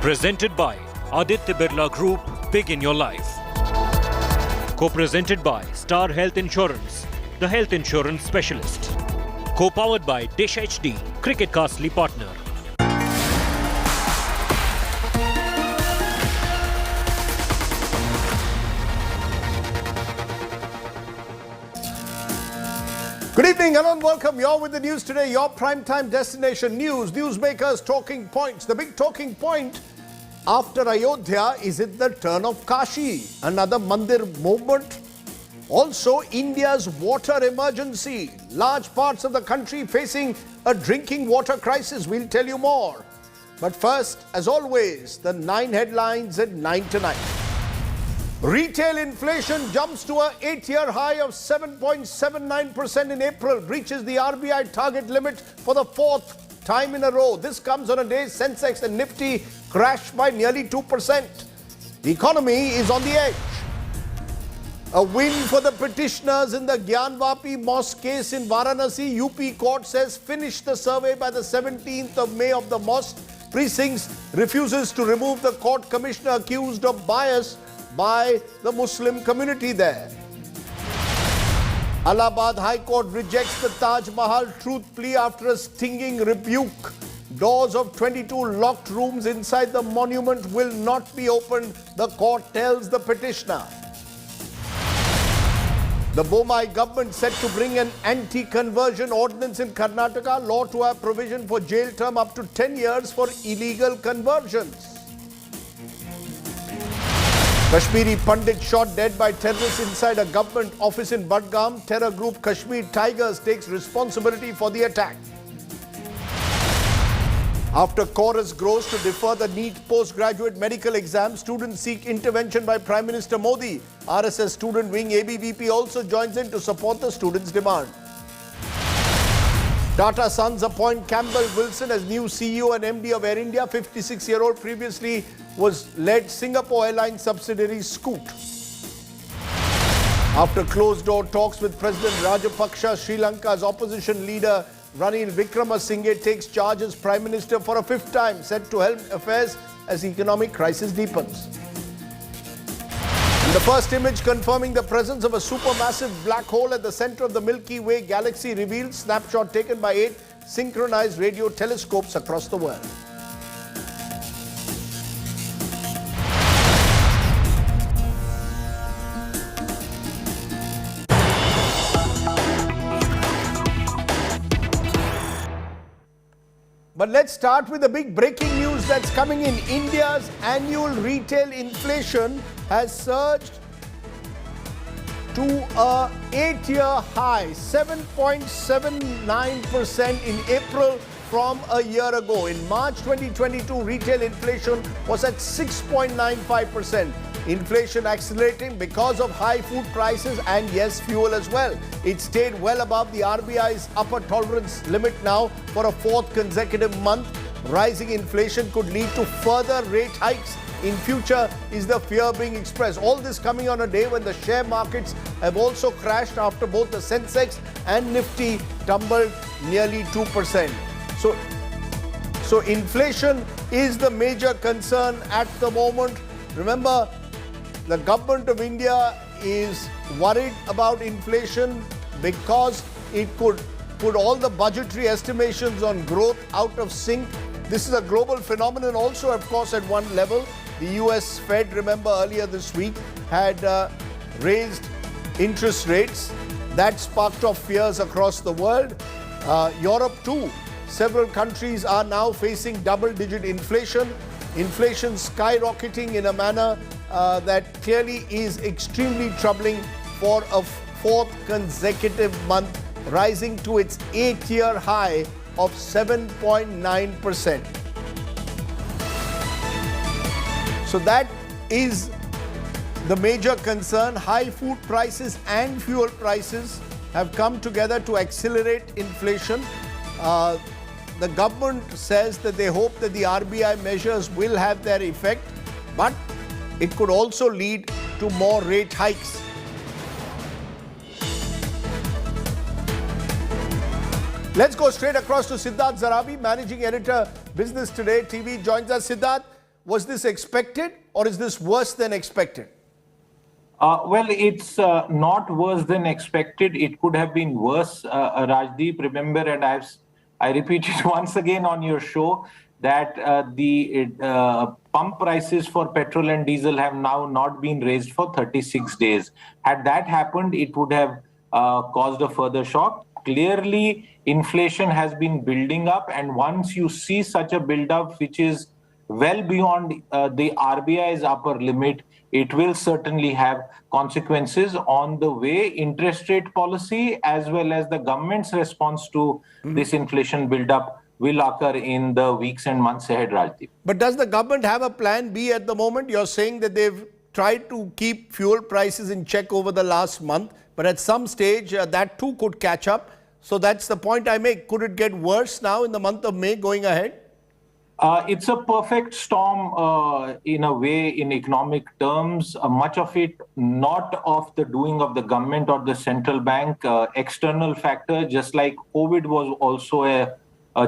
Presented by Aditya Birla Group, Big in Your Life. Co-presented by Star Health Insurance, the health insurance specialist. Co-powered by Dish HD, Cricket Castly partner. Good evening, hello and welcome. You're with the news today, your primetime destination news, newsmakers, talking points. The big talking point after Ayodhya, is it the turn of Kashi? Another Mandir movement? Also, India's water emergency. Large parts of the country facing a drinking water crisis. We'll tell you more. But first, as always, the 9 headlines at 9 tonight. Retail inflation jumps to an 8-year high of 7.79% in April, breaches the RBI target limit for the 4th time in a row. This comes on a day Sensex and Nifty crashed by nearly 2%. The economy is on the edge. A win for the petitioners in the Gyanvapi mosque case in Varanasi. UP court says finish the survey by the 17th of May of the mosque. Precincts refuses to remove the court commissioner accused of bias by the Muslim community there. Allahabad High Court rejects the Taj Mahal truth plea after a stinging rebuke. Doors of 22 locked rooms inside the monument will not be opened, the court tells the petitioner. The Bomai government set to bring an anti-conversion ordinance in Karnataka, law to have provision for jail term up to 10 years for illegal conversions. Kashmiri Pandit shot dead by terrorists inside a government office in Budgam. Terror group Kashmir Tigers takes responsibility for the attack. After chorus grows to defer the NEET postgraduate medical exam, students seek intervention by Prime Minister Modi. RSS student wing ABVP also joins in to support the students' demand. Tata Sons appoint Campbell Wilson as new CEO and MD of Air India. 56-year-old previously led Singapore Airlines subsidiary Scoot. After closed-door talks with President Rajapaksa, Sri Lanka's opposition leader Ranil Wickremesinghe takes charge as Prime Minister for a 5th time, set to helm affairs as economic crisis deepens. And the first image confirming the presence of a supermassive black hole at the center of the Milky Way galaxy revealed, snapshot taken by 8 synchronized radio telescopes across the world. But let's start with the big breaking news that's coming in. India's annual retail inflation has surged to a 8-year high, 7.79% in April from a year ago. In March 2022, retail inflation was at 6.95%. Inflation accelerating because of high food prices and yes, fuel as well. It stayed well above the RBI's upper tolerance limit now for a 4th consecutive month. Rising inflation could lead to further rate hikes in future is the fear being expressed. All this coming on a day when the share markets have also crashed after both the Sensex and Nifty tumbled nearly 2%. So inflation is the major concern at the moment. Remember, the government of India is worried about inflation because it could put all the budgetary estimations on growth out of sync. This is a global phenomenon also, of course, at one level. The US Fed, remember earlier this week, had raised interest rates. That sparked off fears across the world. Europe too. Several countries are now facing double-digit inflation. Inflation skyrocketing in a manner that clearly is extremely troubling for a 4th consecutive month, rising to its 8-year high of 7.9%. So that is the major concern. High food prices and fuel prices have come together to accelerate inflation. The government says that they hope that the RBI measures will have their effect, but it could also lead to more rate hikes. Let's go straight across to Siddharth Zarabi, Managing Editor, Business Today TV, joins us. Siddharth, Was this expected or is this worse than expected? Well, it's not worse than expected. It could have been worse. Rajdeep, remember, and I repeat it once again on your show, that the pump prices for petrol and diesel have now not been raised for 36 days. Had that happened, it would have caused a further shock. Clearly, inflation has been building up, and once you see such a build-up, which is well beyond the RBI's upper limit, it will certainly have consequences on the way interest rate policy as well as the government's response to this inflation build-up will occur in the weeks and months ahead, Rajdeep. But does the government have a plan B at the moment? You're saying that they've tried to keep fuel prices in check over the last month, but at some stage that too could catch up. So that's the point I make. Could it get worse now in the month of May going ahead? It's a perfect storm in a way in economic terms. Much of it not of the doing of the government or the central bank. External factor, just like COVID was also a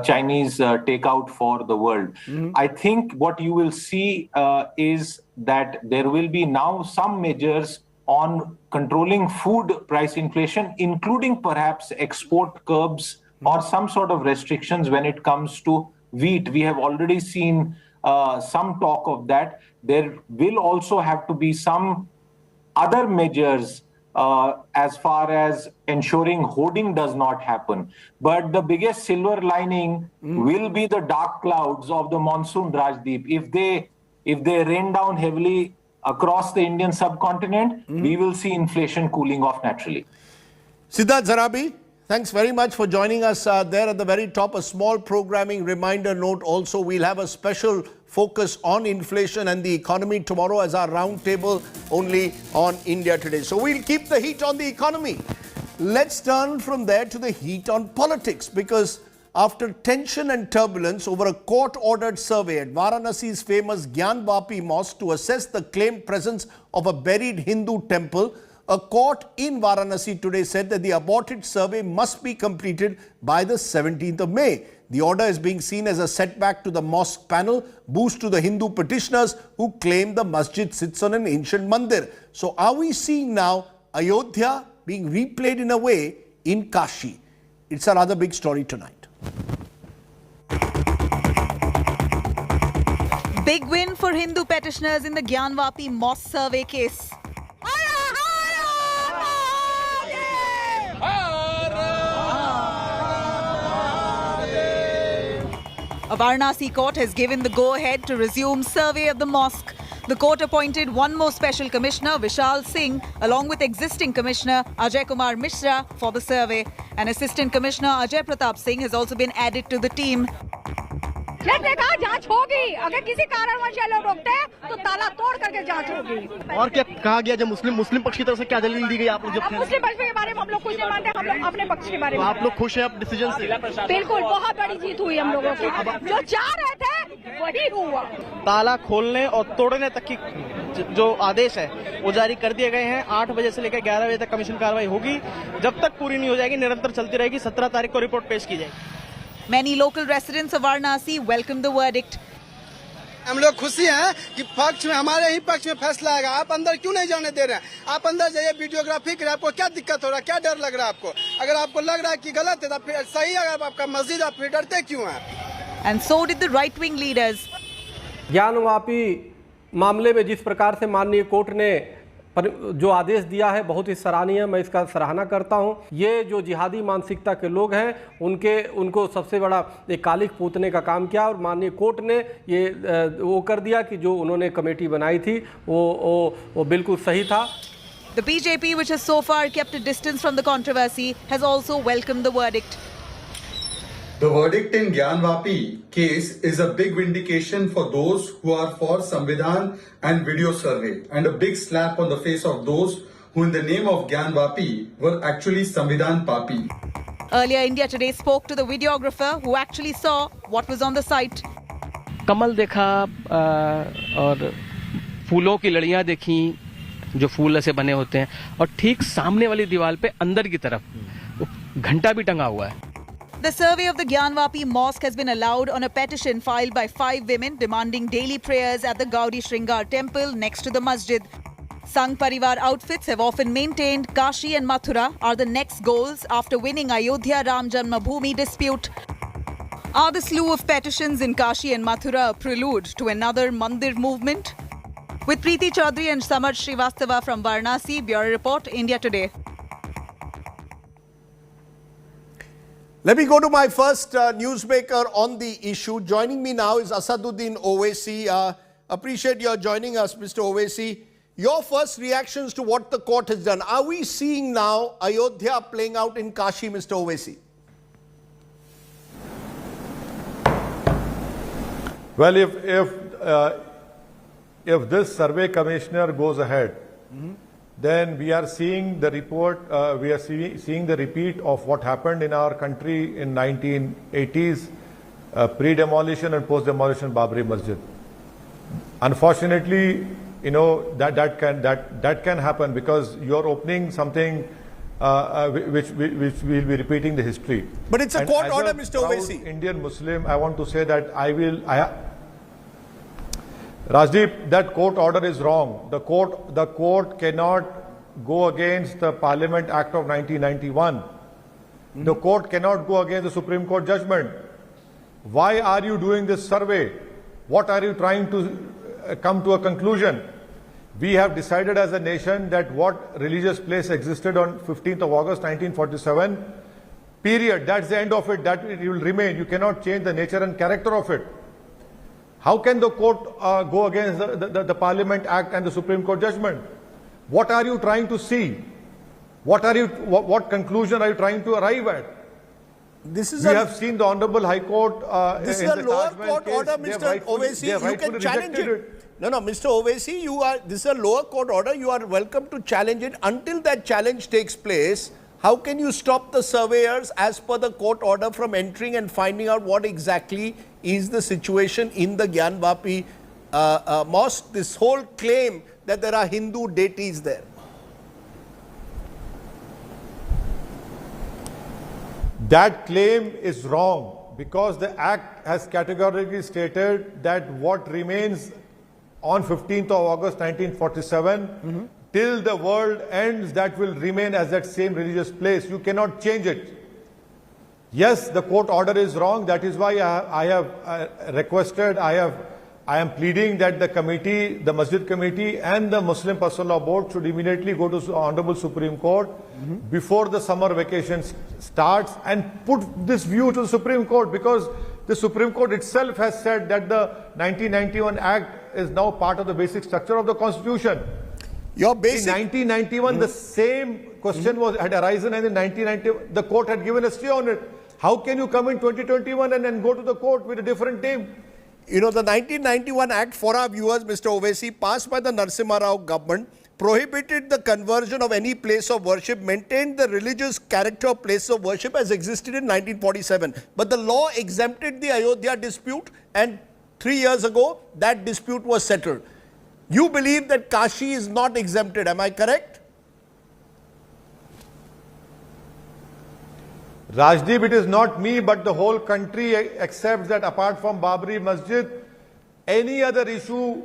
Chinese takeout for the world. I think what you will see is that there will be now some measures on controlling food price inflation, including perhaps export curbs or some sort of restrictions when it comes to wheat. We have already seen some talk of that. There will also have to be some other measures as far as ensuring hoarding does not happen. But the biggest silver lining will be the dark clouds of the monsoon, Rajdeep. If they rain down heavily across the Indian subcontinent, we will see inflation cooling off naturally. Siddharth Zarabi, thanks very much for joining us there at the very top. A small programming reminder note also, we'll have a special focus on inflation and the economy tomorrow as our roundtable only on India Today. So we'll keep the heat on the economy. Let's turn from there to the heat on politics, because after tension and turbulence over a court-ordered survey at Varanasi's famous Gyanvapi mosque to assess the claimed presence of a buried Hindu temple, a court in Varanasi today said that the aborted survey must be completed by the 17th of May. The order is being seen as a setback to the mosque panel, boost to the Hindu petitioners who claim the masjid sits on an ancient mandir. So are we seeing now Ayodhya being replayed in a way in Kashi? It's our other big story tonight. Big win for Hindu petitioners in the Gyanvapi mosque survey case. A Varanasi court has given the go-ahead to resume survey of the mosque. The court appointed one more special commissioner, Vishal Singh, along with existing commissioner Ajay Kumar Mishra for the survey. An assistant commissioner, Ajay Pratap Singh, has also been added to the team. जांच होगी अगर किसी कारणवश लोग रोकते हैं तो ताला तोड़ करके जांच होगी। और क्या कहा गया जब मुस्लिम पक्ष की तरफ से क्या दलील दी गई आप लोग? जब मुस्लिम पक्ष के बारे में हम लोग कुछ नहीं मानते, हम लोग अपने पक्ष के बारे में। आप लोग खुश हैं अपने डिसीजन से? बिल्कुल, बहुत बड़ी जीत हुई हम लोगों की। जो चाह रहे थे वही हुआ। ताला खोलने और तोड़ने तक की जो आदेश है वो जारी कर दिए गए हैं। 8 बजे से लेकर 11 बजे तक कमीशन कार्रवाई होगी। जब तक पूरी नहीं हो जाएगी निरंतर चलती रहेगी। 17 तारीख को रिपोर्ट पेश की जाएगी। Many local residents of Varanasi welcomed the verdict. हम लोग खुशी हैं कि पक्ष में हमारे ही पक्ष में फैसला आएगा। आप अंदर क्यों नहीं जाने दे रहे हैं? आप अंदर जाइए, वीडियोग्राफी करें। आपको क्या दिक्कत हो रहा है, क्या डर लग रहा है आपको? अगर आपको लग रहा है कि गलत है तो फिर सही है। अगर आपका मस्जिद, आप फिर डरते क्यों हैं? And so did the right-wing leaders. Gyanvapi मामले में जिस प्रकार से माननीय कोर्ट ने जो आदेश दिया है बहुत ही सराहनीय, मैं इसका सराहना करता हूं। ये जो जिहादी मानसिकता के लोग हैं उनको सबसे बड़ा एक कालिख पूतने का काम किया और माननीय कोर्ट ने ये वो कर दिया कि जो उन्होंने कमेटी बनाई थी वो बिल्कुल सही था। The BJP, which has so far kept a distance from the controversy, has also welcomed the verdict. The verdict in Gyanvapi case is a big vindication for those who are for Samvidhan and video survey, and a big slap on the face of those who in the name of Gyanvapi were actually Samvidhan Papi. Earlier, India Today spoke to the videographer who actually saw what was on the site. कमल देखा और फूलों की लड़ियां देखी जो फूल ऐसे बने होते हैं, और ठीक सामने वाली दीवार पे अंदर की तरफ घंटा भी टंगा हुआ है। The survey of the Gyanvapi mosque has been allowed on a petition filed by 5 women demanding daily prayers at the Gaudi Shringar temple next to the masjid. Sangh Parivar outfits have often maintained Kashi and Mathura are the next goals after winning Ayodhya Ram Janmabhoomi dispute. Are the slew of petitions in Kashi and Mathura a prelude to another Mandir movement? With Preeti Chaudhary and Samar Srivastava from Varanasi, Bureau Report, India Today. Let me go to my first newsmaker on the issue. Joining me now is Asaduddin Owaisi. Appreciate your joining us, Mr. Owaisi. Your first reactions to what the court has done. Are we seeing now Ayodhya playing out in Kashi, Mr. Owaisi? Well, if this survey commissioner goes ahead, then we are seeing the report, we are seeing the repeat of what happened in our country in 1980s, pre-demolition and post-demolition Babri Masjid. Unfortunately, you know, that can happen because you're opening something which will be repeating the history. But it's a court order, Mr. Owaisi. Indian Muslim, I want to say that Rajdeep, that court order is wrong. The court cannot go against the Parliament Act of 1991. The court cannot go against the Supreme Court judgment. Why are you doing this survey? What are you trying to come to a conclusion? We have decided as a nation that what religious place existed on 15th of August 1947, period. That's the end of it. That it will remain. You cannot change the nature and character of it. How can the court go against the Parliament Act and the Supreme Court judgment? What are you trying to see? What conclusion are you trying to arrive at? We have seen the Honorable High Court. This is a lower court order, Mr. Owaisi. You can challenge it. No, Mr. Owaisi, this is a lower court order. You are welcome to challenge it. Until that challenge takes place, how can you stop the surveyors as per the court order from entering and finding out what exactly is the situation in the Gyanvapi mosque? This whole claim that there are Hindu deities there. That claim is wrong because the Act has categorically stated that what remains on 15th of August 1947 till the world ends, that will remain as that same religious place. You cannot change it. Yes, the court order is wrong. That is why I have requested, I am pleading that the committee, the Masjid Committee and the Muslim Personal Law Board should immediately go to the Honorable Supreme Court before the summer vacation starts and put this view to the Supreme Court, because the Supreme Court itself has said that the 1991 Act is now part of the basic structure of the Constitution. In 1991, the same question had arisen, and in 1990, the court had given a stay on it. How can you come in 2021 and then go to the court with a different name? You know, the 1991 Act, for our viewers, Mr. Owaisi, passed by the Narasimha Rao government, prohibited the conversion of any place of worship, maintained the religious character of place of worship as existed in 1947. But the law exempted the Ayodhya dispute, and 3 years ago, that dispute was settled. You believe that Kashi is not exempted, am I correct? Rajdeep, it is not me, but the whole country accepts that apart from Babri Masjid, any other issue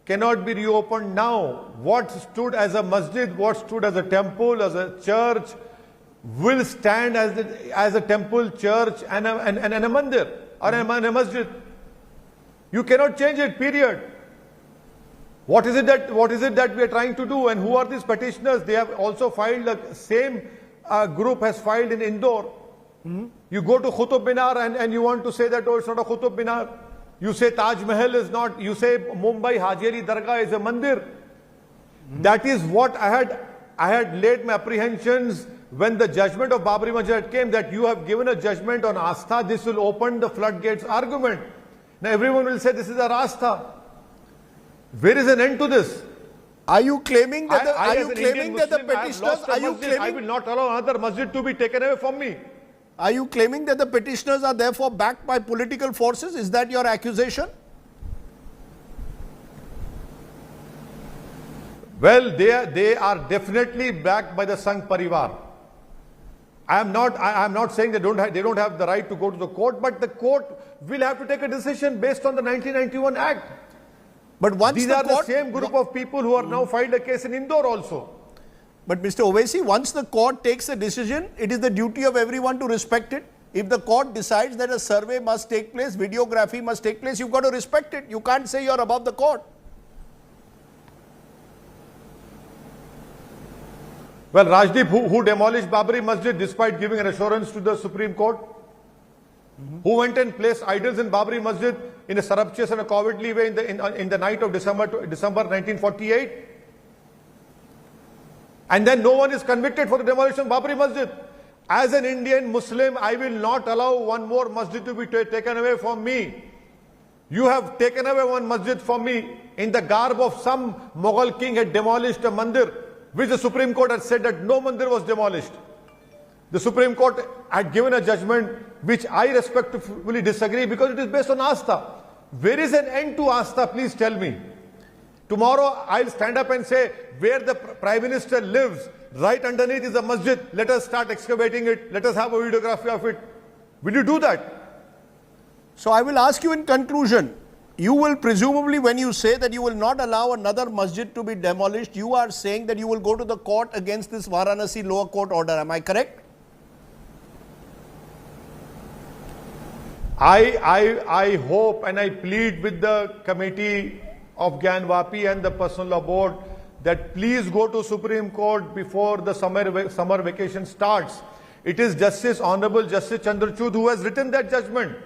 cannot be reopened now. What stood as a masjid, what stood as a temple, as a church, will stand as a temple, church and a mandir or a masjid. You cannot change it, period. What is it that we are trying to do, and who are these petitioners? They have also filed, the same group has filed in Indore. You go to Qutub Minar and you want to say that, oh, it's not a Qutub Minar. You say Taj Mahal is not, you say Mumbai Haji Ali Dargah is a mandir. That is what I had laid my apprehensions when the judgment of Babri Masjid came, that you have given a judgment on Astha, this will open the floodgates argument. Now everyone will say this is a Rastha. Where is an end to this? Are you claiming that the petitioners, I will not allow another masjid to be taken away from me. Are you claiming that the petitioners are therefore backed by political forces? Is that your accusation? Well, they are definitely backed by the Sangh Parivar. I am not saying they don't have the right to go to the court, but the court will have to take a decision based on the 1991 Act. But once these are the same group of people who are now filed a case in Indore also. But Mr. Owaisi, once the court takes a decision, it is the duty of everyone to respect it. If the court decides that a survey must take place, videography must take place, you've got to respect it. You can't say you're above the court. Well, Rajdeep, who demolished Babri Masjid despite giving an assurance to the Supreme Court? Who went and placed idols in Babri Masjid in a surreptitious and a cowardly way in the night of December 1948? And then no one is convicted for the demolition of Babri Masjid. As an Indian Muslim, I will not allow one more masjid to be taken away from me. You have taken away one masjid from me in the garb of some Mughal king had demolished a mandir, which the Supreme Court had said that no mandir was demolished. The Supreme Court had given a judgment which I respectfully disagree because it is based on Astha. Where is an end to Astha? Please tell me. Tomorrow I'll stand up and say where the Prime Minister lives, right underneath is a masjid. Let us start excavating it. Let us have a videography of it. Will you do that? So I will ask you in conclusion, you will presumably, when you say that you will not allow another masjid to be demolished, you are saying that you will go to the court against this Varanasi lower court order. Am I correct? I hope and I plead with the committee of Gyanvapi and the personal law board that please go to Supreme Court before the summer vacation starts. It is Honorable Justice Chandrachud who has written that judgment.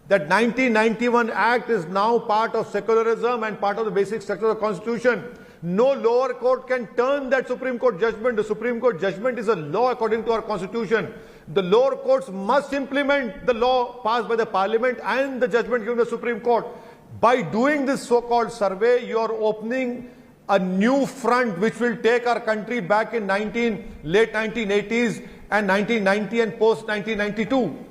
That 1991 Act is now part of secularism and part of the basic structure of the Constitution. No lower court can turn that Supreme Court judgment. The Supreme Court judgment is a law according to our Constitution. The lower courts must implement the law passed by the Parliament and the judgment given to the Supreme Court. By doing this so-called survey, you are opening a new front which will take our country back in late 1980s and 1990 and post 1992.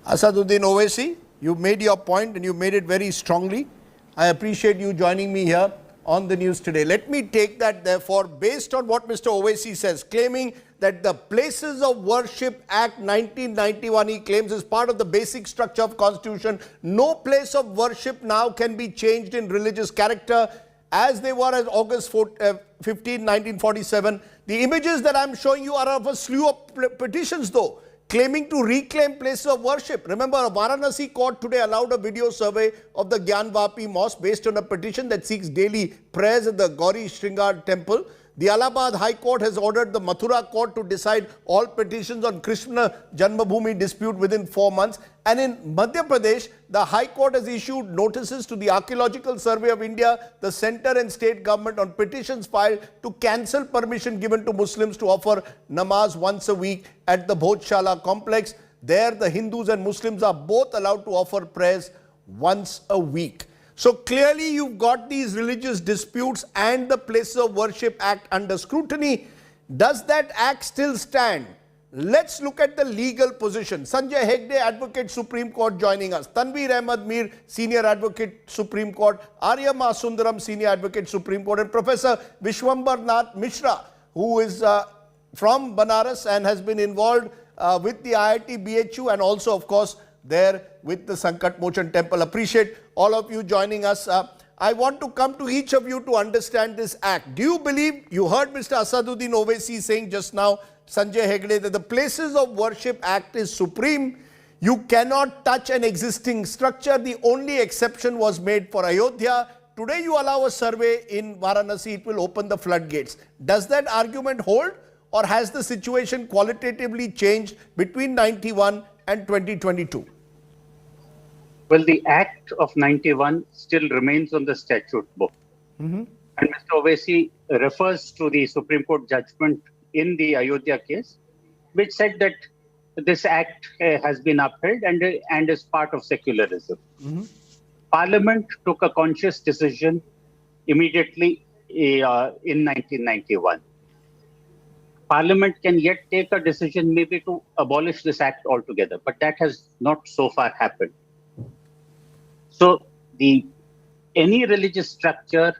Asaduddin Owaisi, you made your point and you made it very strongly. I appreciate you joining me here on the news today. Let me take that therefore based on what Mr. Owaisi says, claiming that the Places of Worship Act 1991, he claims, is part of the basic structure of Constitution. No place of worship now can be changed in religious character as they were as August 15, 1947. The images that I'm showing you are of a slew of petitions though, claiming to reclaim places of worship. Remember, a Varanasi court today allowed a video survey of the Gyanvapi mosque based on a petition that seeks daily prayers at the Gauri Shringar temple. The Allahabad High Court has ordered the Mathura court to decide all petitions on Krishna Janmabhoomi dispute within 4 months. And in Madhya Pradesh, the High Court has issued notices to the Archaeological Survey of India, the centre and state government on petitions filed to cancel permission given to Muslims to offer namaz once a week at the Bhojshala complex. There, the Hindus and Muslims are both allowed to offer prayers once a week. So clearly you've got these religious disputes and the Places of Worship Act under scrutiny. Does that act still stand? Let's look at the legal position. Sanjay Hegde, Advocate Supreme Court, joining us. Tanveer Ahmed Mir, Senior Advocate Supreme Court. Arya Masundaram, Senior Advocate Supreme Court. And Professor Vishwambar Nath Mishra, who is from Banaras and has been involved with the IIT BHU and also, of course, there with the Sankat Mochan Temple. Appreciate all of you joining us. I want to come to each of you to understand this act. Do you believe, you heard Mr. Asaduddin Owaisi saying just now, Sanjay Hegde, that the Places of Worship Act is supreme. You cannot touch an existing structure. The only exception was made for Ayodhya. Today you allow a survey in Varanasi, it will open the floodgates. Does that argument hold, or has the situation qualitatively changed between 91 and 2022? Well, the Act of 91 still remains on the statute book. And Mr. Owaisi refers to the Supreme Court judgment in the Ayodhya case, which said that this Act has been upheld and is part of secularism. Parliament took a conscious decision immediately in 1991. Parliament can yet take a decision maybe to abolish this Act altogether, but that has not so far happened. So any religious structure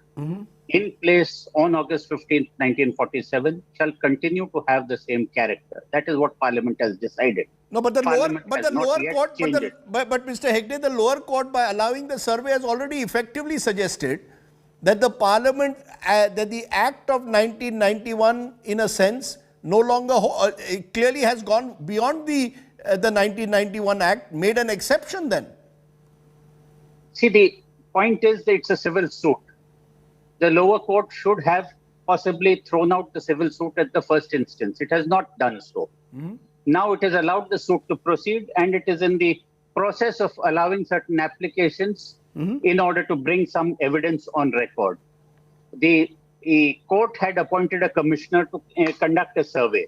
in place on August 15th, 1947 shall continue to have the same character. That is what Parliament has decided. No, but the Parliament lower, but has the not lower yet court, changed it. but Mr. Hegde, the lower court, by allowing the survey, has already effectively suggested that the Parliament, that the Act of 1991, in a sense, no longer clearly has gone beyond the 1991 Act, made an exception then. See, the point is that it's a civil suit. The lower court should have possibly thrown out the civil suit at the first instance. It has not done so. Now it has allowed the suit to proceed, and it is in the process of allowing certain applications in order to bring some evidence on record. The court had appointed a commissioner to conduct a survey.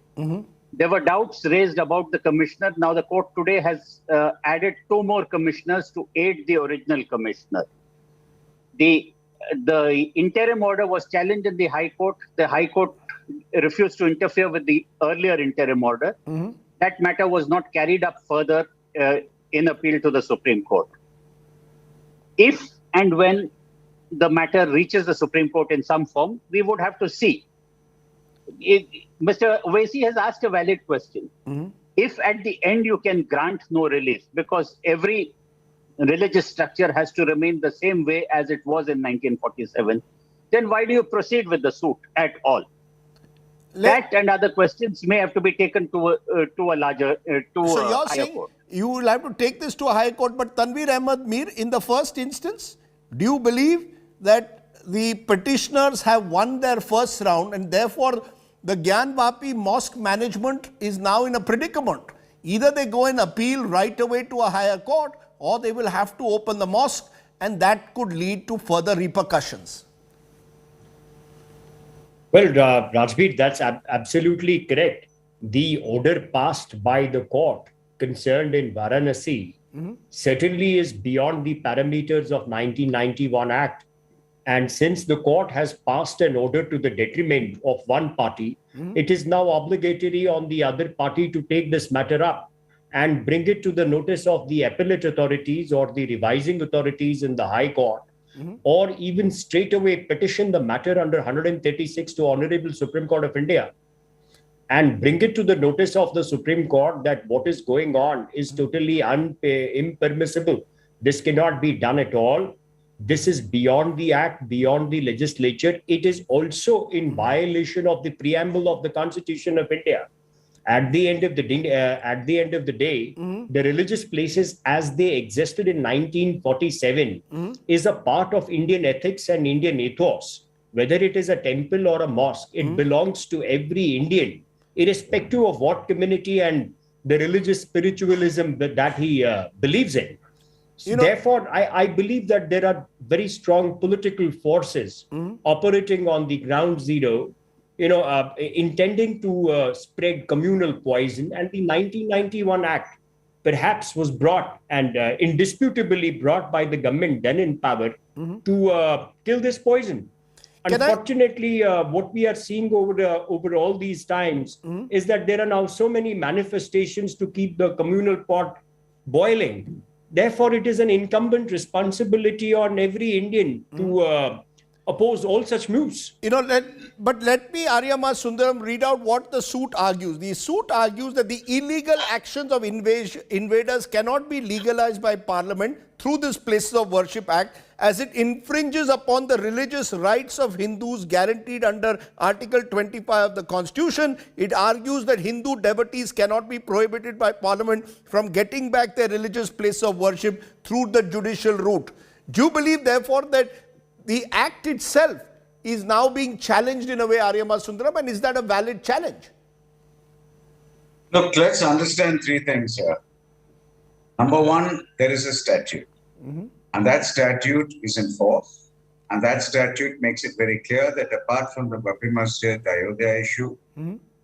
There were doubts raised about the commissioner. Now the court today has added 2 more commissioners to aid the original commissioner. The interim order was challenged in the High Court. The High Court refused to interfere with the earlier interim order. That matter was not carried up further in appeal to the Supreme Court. If and when the matter reaches the Supreme Court in some form, we would have to see. Mr. Owaisi has asked a valid question. If at the end you can grant no relief, because every religious structure has to remain the same way as it was in 1947, then why do you proceed with the suit at all? That and other questions may have to be taken to a larger, So you're higher saying court. you will have to take this to a higher court, but Tanveer Ahmed Mir, in the first instance, do you believe that the petitioners have won their first round and therefore the Gyanvapi mosque management is now in a predicament? Either they go and appeal right away to a higher court, or they will have to open the mosque, and that could lead to further repercussions. Well, Rajdeep, that's absolutely correct. The order passed by the court concerned in Varanasi certainly is beyond the parameters of 1991 Act. And since the court has passed an order to the detriment of one party, it is now obligatory on the other party to take this matter up and bring it to the notice of the appellate authorities or the revising authorities in the High Court, or even straight away petition the matter under 136 to Honorable Supreme Court of India and bring it to the notice of the Supreme Court that what is going on is totally impermissible. This cannot be done at all. This is beyond the Act, beyond the legislature. It is also in violation of the preamble of the Constitution of India. At the end of the day, the religious places as they existed in 1947 is a part of Indian ethics and Indian ethos. Whether it is a temple or a mosque, it belongs to every Indian, irrespective of what community and the religious spiritualism that he believes in. So therefore, I believe that there are very strong political forces operating on the ground zero, intending to spread communal poison. And the 1991 Act perhaps was brought and indisputably brought by the government then in power to kill this poison. Unfortunately, what we are seeing over all these times is that there are now so many manifestations to keep the communal pot boiling. Therefore, it is an incumbent responsibility on every Indian to oppose all such moves. But let me, Aryama Sundaram, read out what the suit argues. The suit argues that the illegal actions of invaders cannot be legalized by Parliament through this Places of Worship Act, as it infringes upon the religious rights of Hindus guaranteed under Article 25 of the Constitution. It argues that Hindu devotees cannot be prohibited by Parliament from getting back their religious place of worship through the judicial route. Do you believe, therefore, that the Act itself is now being challenged in a way, Aryama Sundaram, and is that a valid challenge? Look, let's understand 3 things here. Number 1, there is a statute. And that statute is in force. And that statute makes it very clear that apart from the Babri Masjid, Ayodhya issue,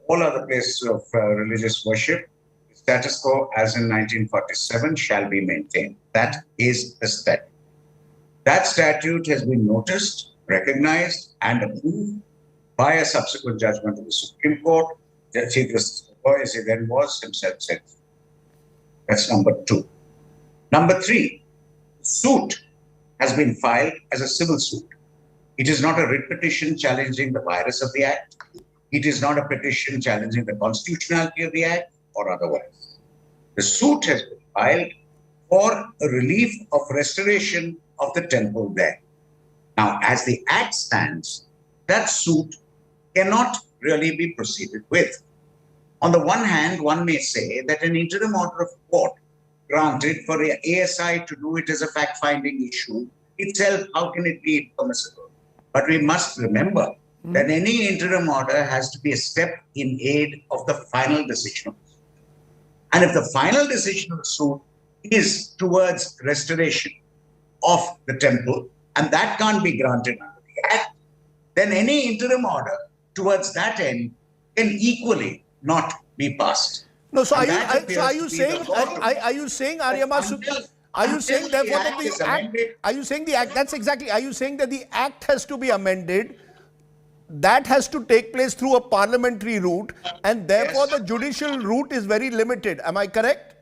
all other places of religious worship, the status quo as in 1947 shall be maintained. That is the statute. That statute has been noticed, recognized, and approved by a subsequent judgment of the Supreme Court. Chief Justice as he then was himself said. That's number 2. Number 3, the suit has been filed as a civil suit. It is not a writ petition challenging the virus of the act. It is not a petition challenging the constitutionality of the act or otherwise. The suit has been filed for a relief of restoration of the temple there. Now, as the act stands, that suit cannot really be proceeded with. On the one hand, one may say that an interim order of court granted for the ASI to do it as a fact-finding issue itself, how can it be impermissible? But we must remember that any interim order has to be a step in aid of the final decision of the suit. And if the final decision of the suit is towards restoration of the temple, and that can't be granted under the Act, then any interim order towards that end can equally not be passed. No, so are you saying, Aryama, are you saying therefore that the act, are you saying the act, that's exactly, are you saying that the act has to be amended, that has to take place through a parliamentary route, and therefore the judicial route is very limited, am I correct?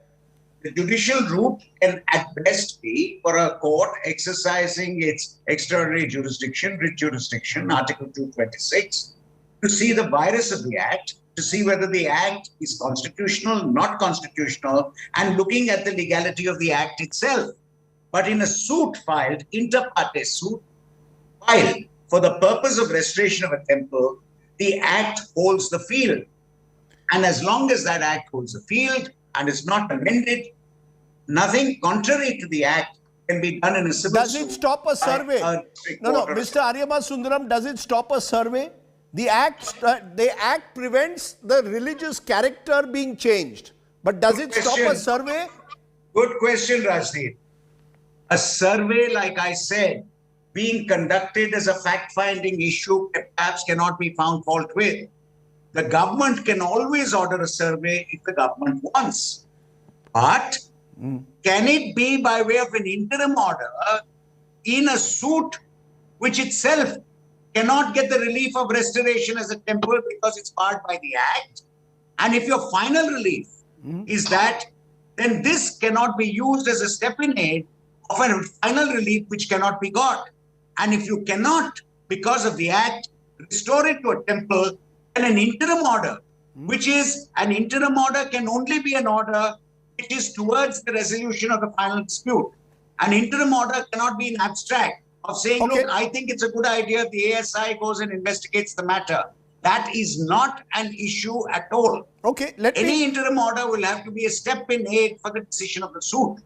The judicial route can at best be for a court exercising its extraordinary jurisdiction, writ jurisdiction, Article 226, to see the virus of the act, to see whether the act is constitutional, not constitutional, and looking at the legality of the act itself. But in a suit filed, inter partes suit, filed for the purpose of restoration of a temple, the act holds the field. And as long as that act holds the field and is not amended, nothing contrary to the act can be done in a civil suit. Does it stop a survey? No, Mr. Aryama Sundaram, does it stop a survey? The act prevents the religious character being changed. But does it stop a survey? Good question, Rajdeep. A survey, like I said, being conducted as a fact-finding issue perhaps cannot be found fault with. The government can always order a survey if the government wants. But can it be by way of an interim order in a suit which itself cannot get the relief of restoration as a temple because it's barred by the act? And if your final relief is that, then this cannot be used as a step in aid of a final relief which cannot be got. And if you cannot, because of the act, restore it to a temple, then an interim order, which is an interim order can only be an order which is towards the resolution of the final dispute. An interim order cannot be an abstract of saying, look, I think it's a good idea if the ASI goes and investigates the matter. That is not an issue at all. Any interim order will have to be a step in aid for the decision of the suit.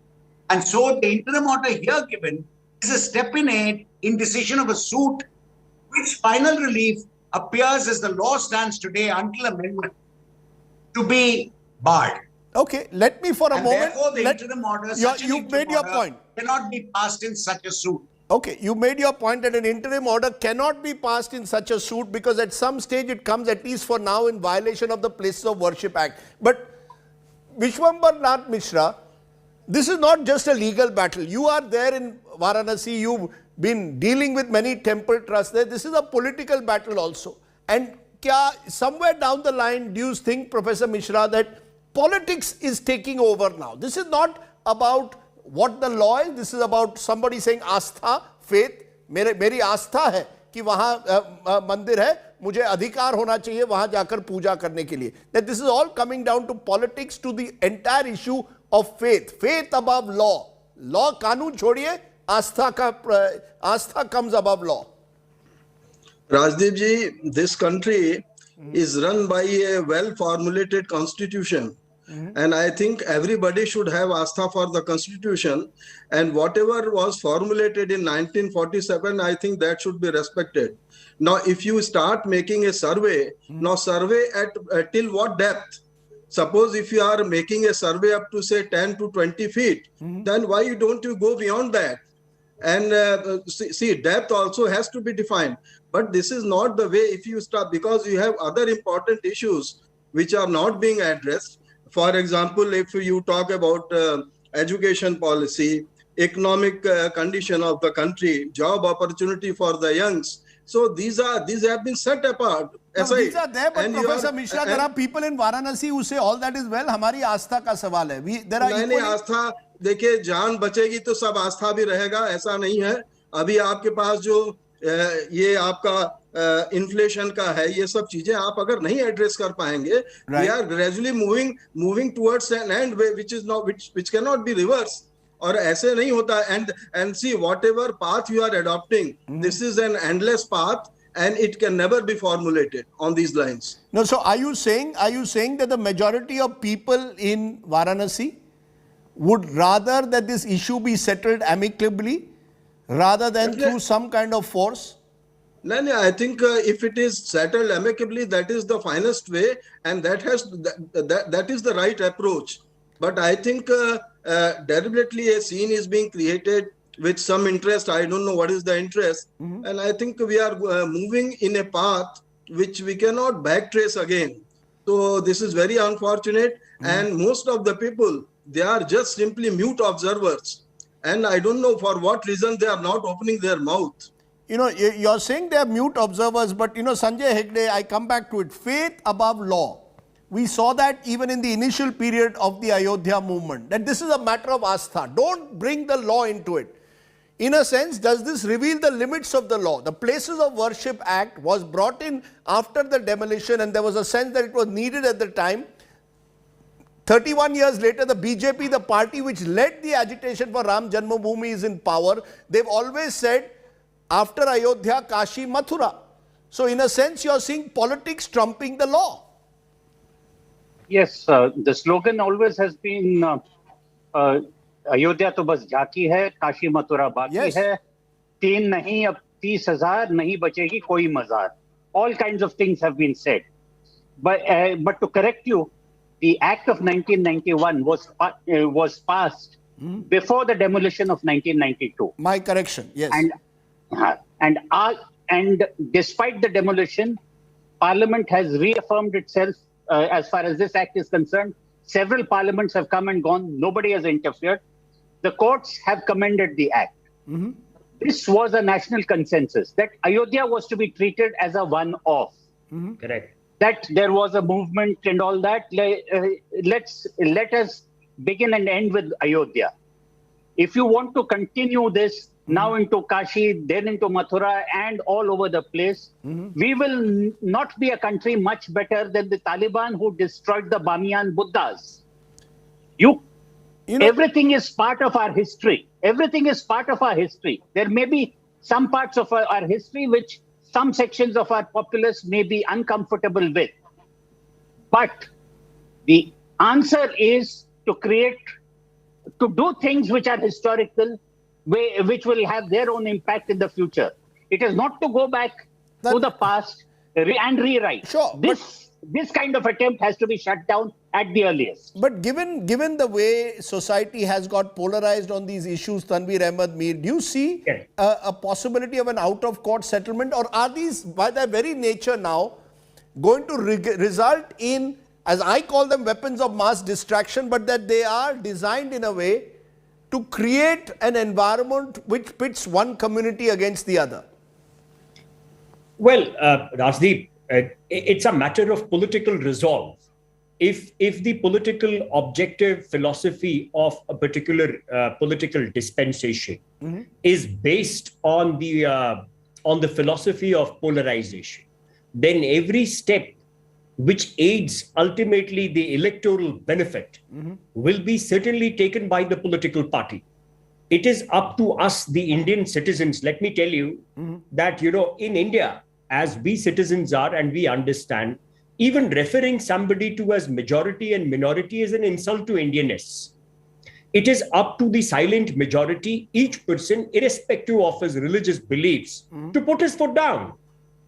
And so the interim order here given is a step in aid in decision of a suit which final relief appears as the law stands today until amendment to be barred. Okay, let me for a moment. Therefore, the interim order, you've made your point, cannot be passed in such a suit. Okay, you made your point that an interim order cannot be passed in such a suit because at some stage it comes, at least for now, in violation of the Places of Worship Act. But Vishwambar Nath Mishra, this is not just a legal battle. You are there in Varanasi, you've been dealing with many temple trusts there. This is a political battle also. And somewhere down the line, do you think, Professor Mishra, that politics is taking over now? This is not about what the law is, this is about somebody saying Aastha, faith, मेरी आस्था है कि वहाँ मंदिर है, मुझे अधिकार होना चाहिए वहाँ जाकर पूजा करने के लिए. That this is all coming down to politics, to the entire issue of faith. Faith above law. Law कानून छोड़िए, आस्था comes above law. Rajdeep ji, this country is run by a well-formulated constitution. And I think everybody should have Astha for the constitution, and whatever was formulated in 1947, I think that should be respected. Now, if you start making a survey, now survey at till what depth? Suppose if you are making a survey up to say 10 to 20 feet, then why don't you go beyond that? And see, depth also has to be defined. But this is not the way if you start, because you have other important issues which are not being addressed. For example, if you talk about education policy, economic condition of the country, job opportunity for the youngs, so these have been set apart. No, these are there, but Professor Mishra, there are people in Varanasi who say all that is well. हमारी आस्था का सवाल है. There are नहीं आस्था, देखिए जान बचेगी तो सब आस्था भी रहेगा, ऐसा नहीं है. अभी आपके पास जो ये आपका इन्फ्लेशन का है, ये सब चीजें आप अगर नहीं एड्रेस कर पाएंगे, we are gradually moving towards an end which is not which can not be reverse. और ऐसे नहीं होता. And see whatever path you are adopting, this is an endless path and it can never be formulated on these lines. No, so are you saying that the majority of people in Varanasi would rather that this issue be settled amicably rather than through some kind of force? No, I think if it is settled amicably, that is the finest way, and that is the right approach. But I think deliberately a scene is being created with some interest. I don't know what is the interest. And I think we are moving in a path which we cannot backtrace again. So this is very unfortunate. And most of the people, they are just simply mute observers. And I don't know for what reason they are not opening their mouth. You know, you're saying they are mute observers, but you know, Sanjay Hegde, I come back to it. Faith above law. We saw that even in the initial period of the Ayodhya movement, that this is a matter of astha. Don't bring the law into it. In a sense, does this reveal the limits of the law? The Places of Worship Act was brought in after the demolition, and there was a sense that it was needed at the time. 31 years later, the BJP, the party which led the agitation for Ram Janmabhoomi, is in power. They've always said, after Ayodhya, Kashi, Mathura. So in a sense, you're seeing politics trumping the law. Yes, the slogan always has been Ayodhya तो बस झांकी है, काशी मथुरा बाकी है, 3 नहीं अब 30,000 नहीं बचेगी कोई मजार. All kinds of things have been said. But to correct you, the Act of 1991 was passed before the demolition of 1992. My correction, yes. And despite the demolition, Parliament has reaffirmed itself as far as this act is concerned. Several parliaments have come and gone. Nobody has interfered. The courts have commended the act. This was a national consensus that Ayodhya was to be treated as a one-off. Correct. That there was a movement and all that. Let us begin and end with Ayodhya. If you want to continue this now into Kashi, then into Mathura, and all over the place, we will not be a country much better than the Taliban who destroyed the Bamiyan Buddhas. Everything is part of our history. Everything is part of our history. There may be some parts of our history which some sections of our populace may be uncomfortable with. But the answer is to do things which are historical, which will have their own impact in the future. It is not to go back to the past and rewrite. Sure. This kind of attempt has to be shut down at the earliest. But given the way society has got polarized on these issues, Tanveer Ahmed Mir, do you see a possibility of an out-of-court settlement, or are these, by their very nature now, going to result in, as I call them, weapons of mass distraction, but that they are designed in a way to create an environment which pits one community against the other? Well, Rajdeep, it's a matter of political resolve. If the political objective philosophy of a particular political dispensation is based on the philosophy of polarization, then every step which aids ultimately the electoral benefit will be certainly taken by the political party. It is up to us, the Indian citizens. Let me tell you that, in India, as we citizens are and we understand, even referring somebody to as majority and minority is an insult to Indianness. It is up to the silent majority, each person, irrespective of his religious beliefs, to put his foot down.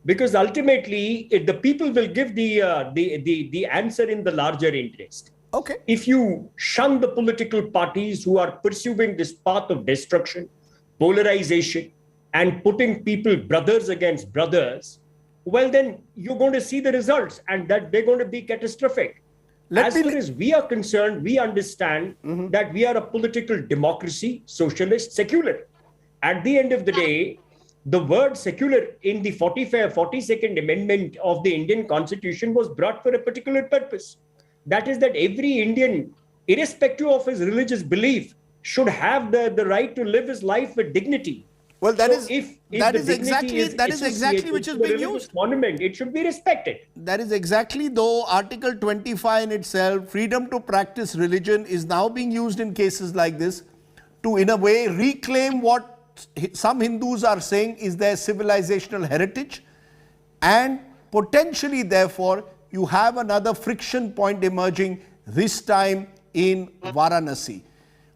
Because ultimately, the people will give the answer in the larger interest. Okay. If you shun the political parties who are pursuing this path of destruction, polarization, and putting people brothers against brothers, well, then you're going to see the results, and that they're going to be catastrophic. As far as we are concerned, we understand that we are a political democracy, socialist, secular. At the end of the day, the word secular in the 42nd Amendment of the Indian Constitution was brought for a particular purpose. That is that every Indian, irrespective of his religious belief, should have the right to live his life with dignity. Well, that So is if that the is dignity exactly which is associated with being a religious used. monument, it should be respected. That is exactly, though Article 25 in itself, freedom to practice religion, is now being used in cases like this to, in a way, reclaim what some Hindus are saying is their civilizational heritage, and potentially, therefore, you have another friction point emerging, this time in Varanasi.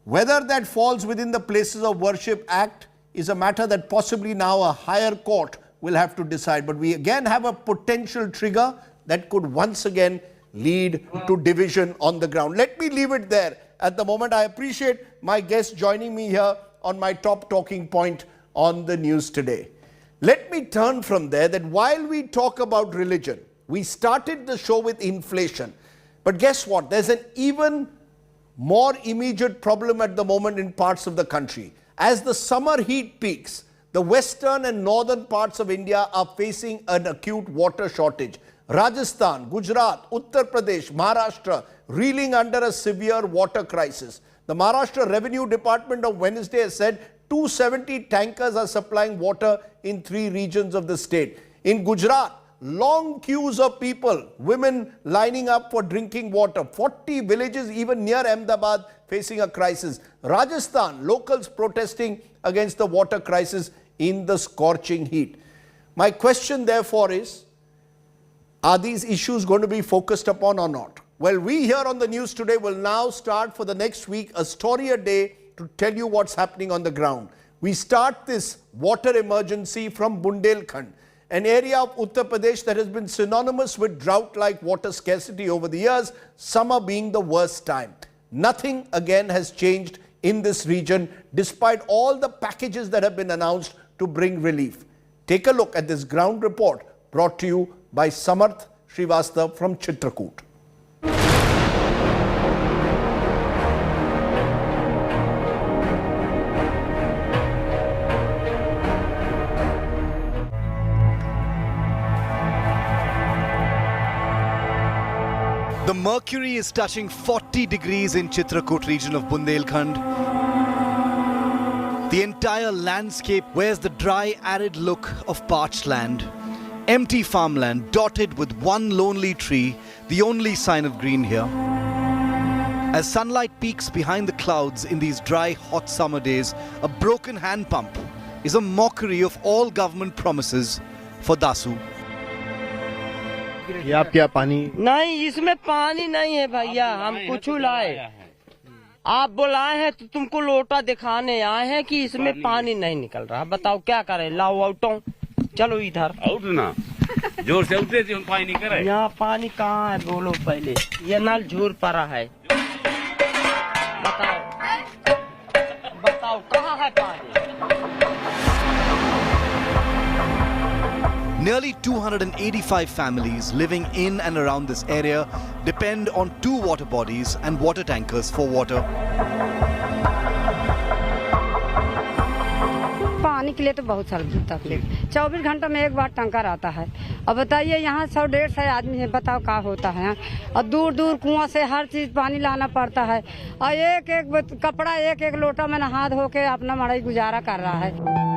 Whether that falls within the Places of Worship Act is a matter that possibly now a higher court will have to decide. But we again have a potential trigger that could once again lead to division on the ground. Let me leave it there at the moment. I appreciate my guests joining me here on my top talking point on the news today. Let me turn from there that while we talk about religion, we started the show with inflation. But guess what? There's an even more immediate problem at the moment in parts of the country. As the summer heat peaks, the western and northern parts of India are facing an acute water shortage. Rajasthan, Gujarat, Uttar Pradesh, Maharashtra reeling under a severe water crisis. The Maharashtra Revenue Department on Wednesday has said 270 tankers are supplying water in 3 regions of the state. In Gujarat, long queues of people, women lining up for drinking water. 40 villages even near Ahmedabad facing a crisis. Rajasthan, locals protesting against the water crisis in the scorching heat. My question therefore is, are these issues going to be focused upon or not? Well, we here on the news today will now start for the next week a story a day to tell you what's happening on the ground. We start this water emergency from Bundelkhand, an area of Uttar Pradesh that has been synonymous with drought-like water scarcity over the years, summer being the worst time. Nothing again has changed in this region despite all the packages that have been announced to bring relief. Take a look at this ground report brought to you by Samarth Srivastava from Chitrakoot. The mercury is touching 40 degrees in Chitrakoot region of Bundelkhand. The entire landscape wears the dry, arid look of parched land. Empty farmland dotted with one lonely tree, the only sign of green here. As sunlight peeks behind the clouds in these dry, hot summer days, a broken hand pump is a mockery of all government promises for Dasu. ये आप क्या पानी नहीं, इसमें पानी नहीं है भैया, हम कुछ लाए, आप बुलाए हैं तो तुमको लोटा दिखाने आए हैं कि इसमें पानी नहीं निकल रहा। बताओ क्या करें, लाओ आउटो, चलो इधर आउट ना, जोर से उठे थे, पानी नहीं करे। यहाँ पानी कहाँ है बोलो पहले, ये नल झूर पड़ा है, बताओ बताओ कहाँ है पानी। Nearly 285 families living in and around this area depend on 2 water bodies and water tankers for water. पानी के लिए तो बहुत सारी तकलीफ, 24 घंटा में एक बार टैंकर आता है। अब बताइए यहाँ 100-150 आदमी है, बताओ क्या होता है। और दूर दूर कुआं से हर चीज पानी लाना पड़ता है, और एक एक कपड़ा एक एक लोटा में नहा धो के अपना मड़ाई गुजारा कर रहा है।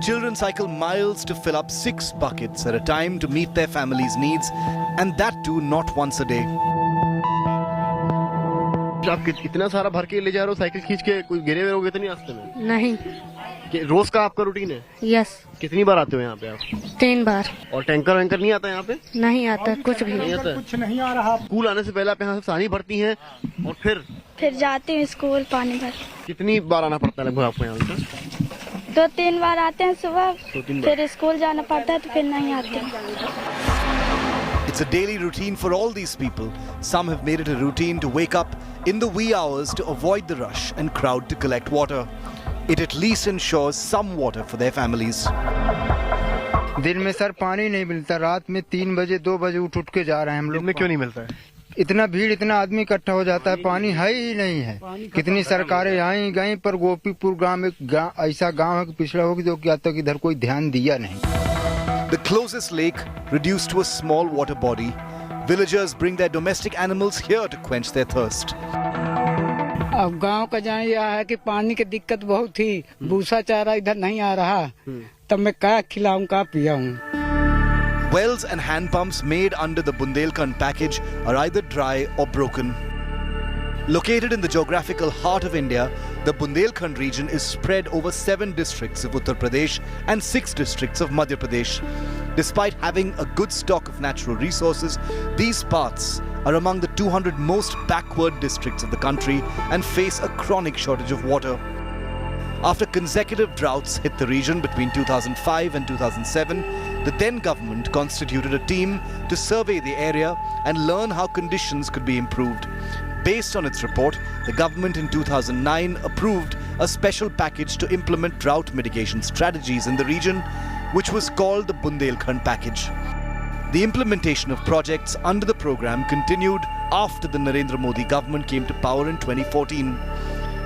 Children cycle miles to fill up 6 buckets at a time to meet their family's needs, and that too not once a day. आप कितना सारा भर के ले जा रहे हो साइकिल खींच के, कोई गिरे हुए होगे तो नहीं रास्ते में? नहीं। रोज का आपका रूटीन है? यस। कितनी बार आते हो यहाँ पे आप? 3 बार। और टैंकर वैंकर नहीं आता यहाँ पे? नहीं आता, कुछ भी नहीं आता। कुछ नहीं आ रहा। स्कूल आने से पहले आप यहाँ से पानी भरती हैं और फिर जाती हूँ स्कूल पानी भर। कितनी बार आना पड़ता है लगभग आपको यहाँ पे? 2-3 बार आते हैं सुबह, फिर स्कूल जाना पड़ता है तो फिर नहीं आते। It's a daily routine for all these people. Some have made it a routine to wake up in the wee hours to avoid the rush and crowd to collect water. It at least ensures some water for their families. दिन में sir पानी नहीं मिलता, रात में 3 बजे 2 बजे उठ के जा रहे हैं हम लोग। में क्यों नहीं मिलता है? इतना भीड़, इतना आदमी इकट्ठा हो जाता है, पानी है ही नहीं है। कितनी सरकारें आई गई, पर गोपीपुर गांव में ऐसा गांव है कि पिछड़ा होगी तो क्या तक इधर कोई ध्यान दिया नहीं। The closest lake reduced to a small water body. Villagers bring their domestic animals here to quench their thirst. अब गांव का जान यह है कि पानी की दिक्कत बहुत थी, भूसा चारा इधर नहीं आ रहा, तब मैं क्या खिलाऊं क्या Piyau. Wells and hand pumps made under the Bundelkhand package are either dry or broken. Located in the geographical heart of India, the Bundelkhand region is spread over 7 districts of Uttar Pradesh and 6 districts of Madhya Pradesh. Despite having a good stock of natural resources, these parts are among the 200 most backward districts of the country and face a chronic shortage of water. After consecutive droughts hit the region between 2005 and 2007, the then government constituted a team to survey the area and learn how conditions could be improved. Based on its report, the government in 2009 approved a special package to implement drought mitigation strategies in the region, which was called the Bundelkhand package. The implementation of projects under the program continued after the Narendra Modi government came to power in 2014.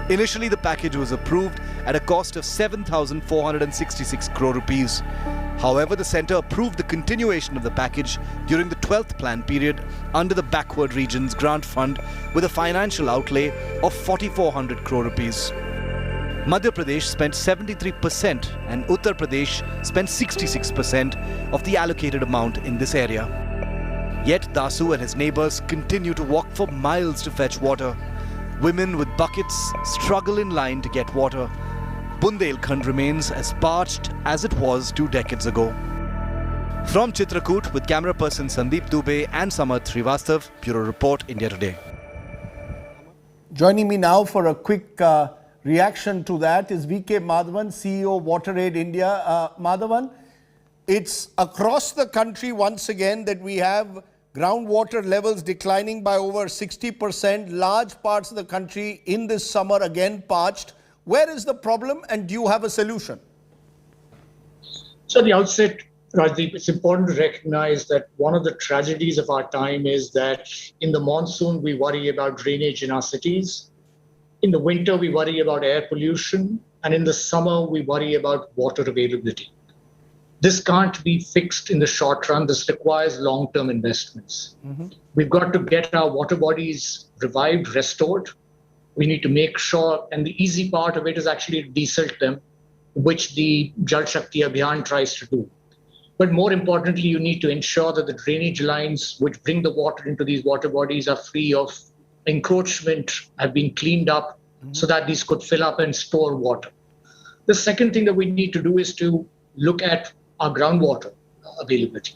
Initially, the package was approved at a cost of 7,466 crore rupees. However, the centre approved the continuation of the package during the 12th plan period under the Backward Regions Grant Fund with a financial outlay of 4,400 crore rupees. Madhya Pradesh spent 73% and Uttar Pradesh spent 66% of the allocated amount in this area. Yet Dasu and his neighbours continue to walk for miles to fetch water. Women with buckets struggle in line to get water. Bundelkhand remains as parched as it was 2 decades ago. From Chitrakoot with camera person Sandeep Dubey and Samarth Srivastav, Bureau Report, India Today. Joining me now for a quick reaction to that is VK Madhavan, CEO WaterAid India. Madhavan, it's across the country once again that we have groundwater levels declining by over 60%, large parts of the country in this summer again parched. Where is the problem and do you have a solution? So at the outset, Rajdeep, it's important to recognize that one of the tragedies of our time is that in the monsoon, we worry about drainage in our cities. In the winter, we worry about air pollution. And in the summer, we worry about water availability. This can't be fixed in the short run. This requires long-term investments. We've got to get our water bodies revived, restored. We need to make sure, and the easy part of it is actually to desalt them, which the Jal Shakti Abhiyan tries to do. But more importantly, you need to ensure that the drainage lines which bring the water into these water bodies are free of encroachment, have been cleaned up so that these could fill up and store water. The second thing that we need to do is to look at our groundwater availability.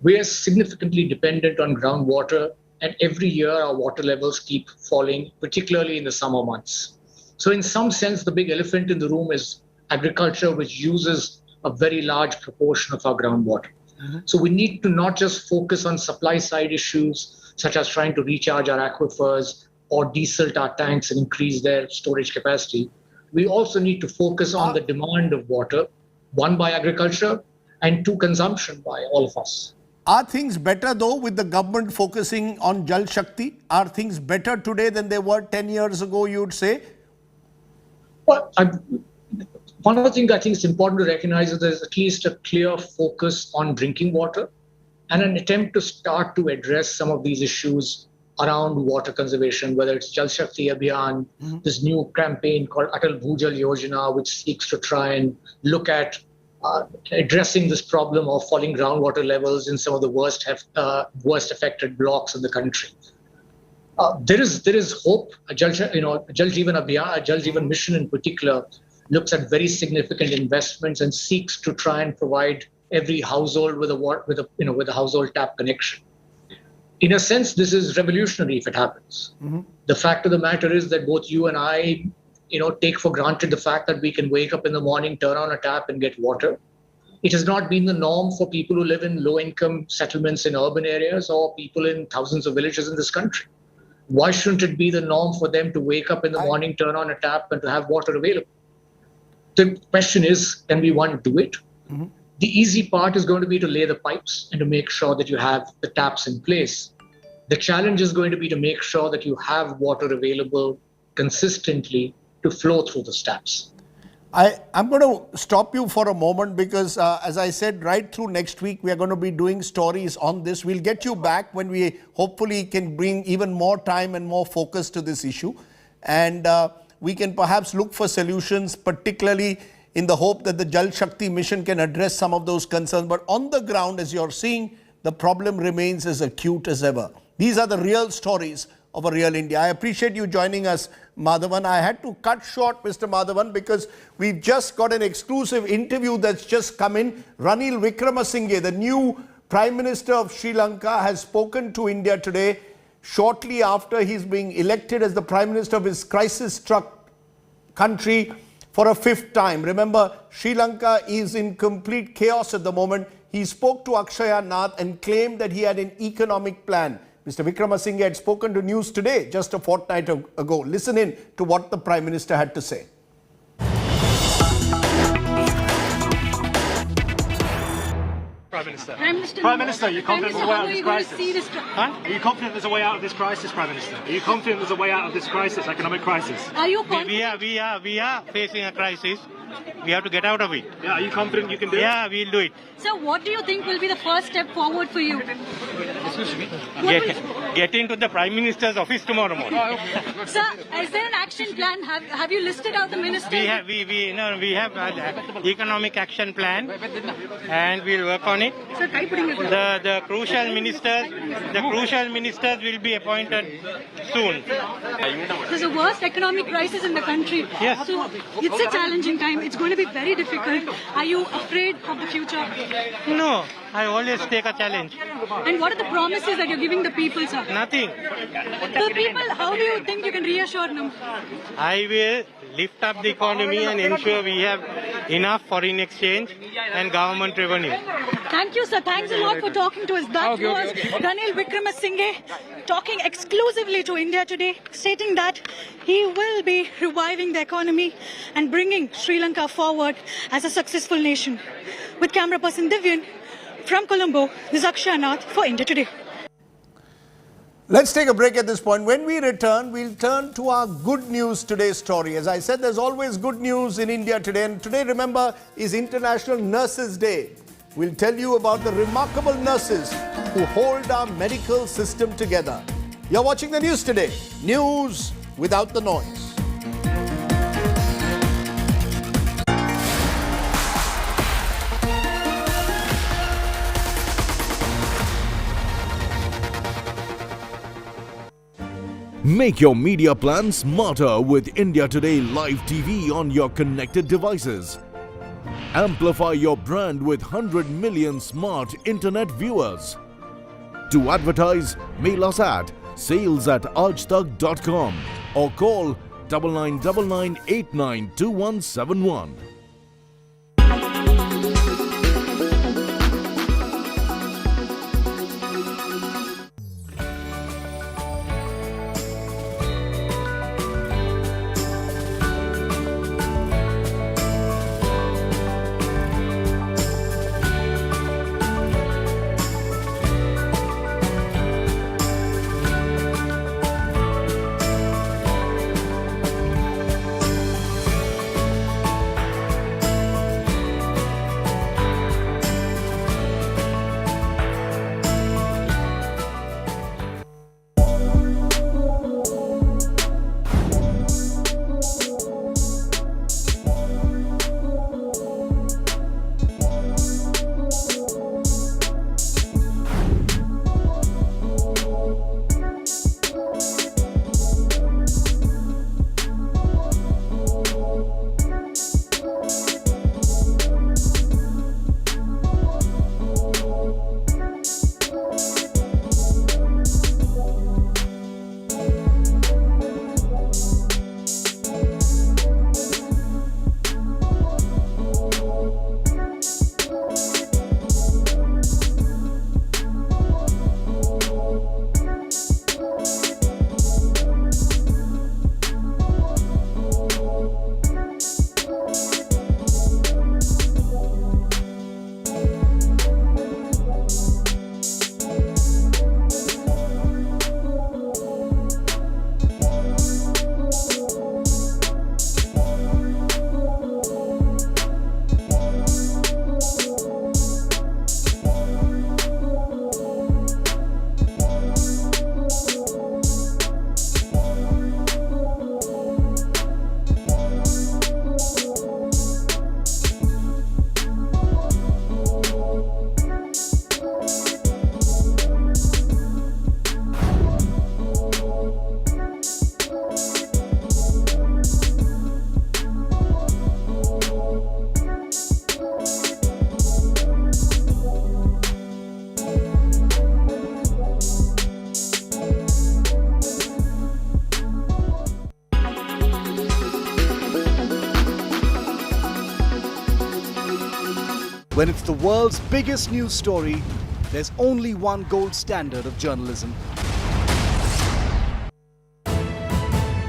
We are significantly dependent on groundwater, and every year our water levels keep falling, particularly in the summer months. So in some sense, the big elephant in the room is agriculture, which uses a very large proportion of our groundwater. So we need to not just focus on supply side issues, such as trying to recharge our aquifers or desalt our tanks and increase their storage capacity. We also need to focus on the demand of water, one by agriculture and two, consumption by all of us. Are things better though with the government focusing on Jal Shakti? Are things better today than they were 10 years ago, you would say? Well, one of the things I think it's important to recognize is there's at least a clear focus on drinking water and an attempt to start to address some of these issues around water conservation, whether it's Jal Shakti Abhiyan, this new campaign called Atal Bhujal Yojana, which seeks to try and look at addressing this problem of falling groundwater levels in some of the worst affected blocks in the country. There is hope. Jal Jeevan Abhiyan, Jal Jeevan Mission in particular, looks at very significant investments and seeks to try and provide every household with a household tap connection. In a sense, this is revolutionary if it happens. The fact of the matter is that both you and I, take for granted the fact that we can wake up in the morning, turn on a tap and get water. It has not been the norm for people who live in low-income settlements in urban areas or people in thousands of villages in this country. Why shouldn't it be the norm for them to wake up in the morning, turn on a tap and to have water available? The question is, can we do it? The easy part is going to be to lay the pipes and to make sure that you have the taps in place. The challenge is going to be to make sure that you have water available consistently to flow through the taps. I'm going to stop you for a moment because, as I said, right through next week, we are going to be doing stories on this. We'll get you back when we hopefully can bring even more time and more focus to this issue. and we can perhaps look for solutions, particularly in the hope that the Jal Shakti mission can address some of those concerns. But on the ground, as you're seeing, the problem remains as acute as ever. These are the real stories of a real India. I appreciate you joining us, Madhavan. I had to cut short Mr. Madhavan because we've just got an exclusive interview that's just come in. Ranil Wickremesinghe, the new Prime Minister of Sri Lanka, has spoken to India today, shortly after he's being elected as the Prime Minister of his crisis-struck country for a 5th time. Remember, Sri Lanka is in complete chaos at the moment. He spoke to Akshaya Nath and claimed that he had an economic plan. Mr. Wickremesinghe had spoken to News Today just a fortnight ago. Listen in to what the Prime Minister had to say. Prime Minister. Prime Minister, are you confident there's a way out of this crisis? Are you confident there's a way out of this crisis, Prime Minister? Are you confident there's a way out of this crisis, economic crisis? Are you confident? We are facing a crisis. We have to get out of it. Yeah, are you confident you can do it? Yeah, we'll do it. So what do you think will be the first step forward for you? Excuse me? Get into the Prime Minister's office tomorrow morning. Sir, is there an action plan? Have you listed out the ministers? We have an economic action plan and we'll work on it. Sir, the crucial ministers will be appointed soon. There's a worst economic crisis in the country. Yes. So it's a challenging time. It's going to be very difficult. Are you afraid of the future? No, I always take a challenge. And what are the promises that you're giving the people, sir? Nothing. The people, how do you think you can reassure them? I will lift up the economy and ensure we have enough foreign exchange and government revenue. Thank you, sir. Thanks a lot for talking to us. That was Ranil Wickremesinghe talking exclusively to India Today, stating that he will be reviving the economy and bringing Sri Lanka forward as a successful nation. With camera person Divyan from Colombo, this is Akshaya Nath for India Today. Let's take a break at this point. When we return, we'll turn to our Good News Today story. As I said, there's always good news in India today. And today, remember, is International Nurses Day. We'll tell you about the remarkable nurses who hold our medical system together. You're watching the news today. News without the noise. Make your media plan smarter with India Today Live TV on your connected devices. Amplify your brand with 100 million smart internet viewers. To advertise, mail us at sales@aajtak.com or call 9999 892171. When it's the world's biggest news story, there's only one gold standard of journalism.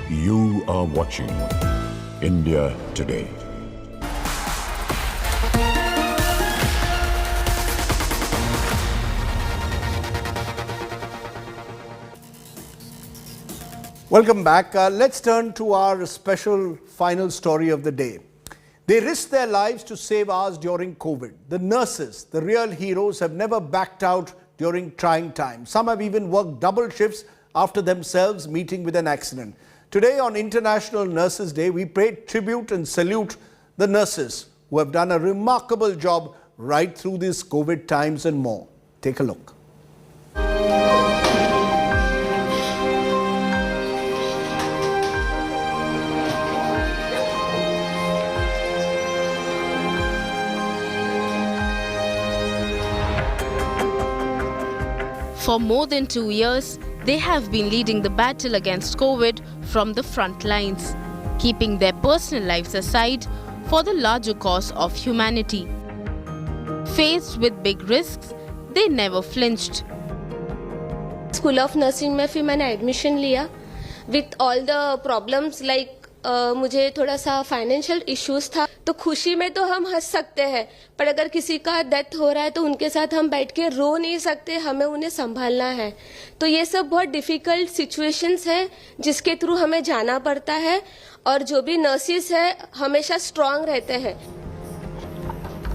You are watching India Today. Welcome back. Let's turn to our special final story of the day. They risked their lives to save ours during COVID. The nurses, the real heroes, have never backed out during trying times. Some have even worked double shifts after themselves meeting with an accident. Today on International Nurses Day, we pay tribute and salute the nurses who have done a remarkable job right through these COVID times and more. Take a look. For more than 2 years, they have been leading the battle against COVID from the front lines, keeping their personal lives aside for the larger cause of humanity. Faced with big risks, they never flinched. School of Nursing में फिर मैंने admission लिया with all the problems like मुझे थोड़ा सा financial issues था, तो खुशी में तो हम हंस सकते हैं, पर अगर किसी का डेथ हो रहा है तो उनके साथ हम बैठ के रो नहीं सकते, हमें उन्हें संभालना है. तो ये सब बहुत डिफिकल्ट सिचुएशंस है जिसके थ्रू हमें जाना पड़ता है, और जो भी नर्सेस है हमेशा स्ट्रांग रहते हैं.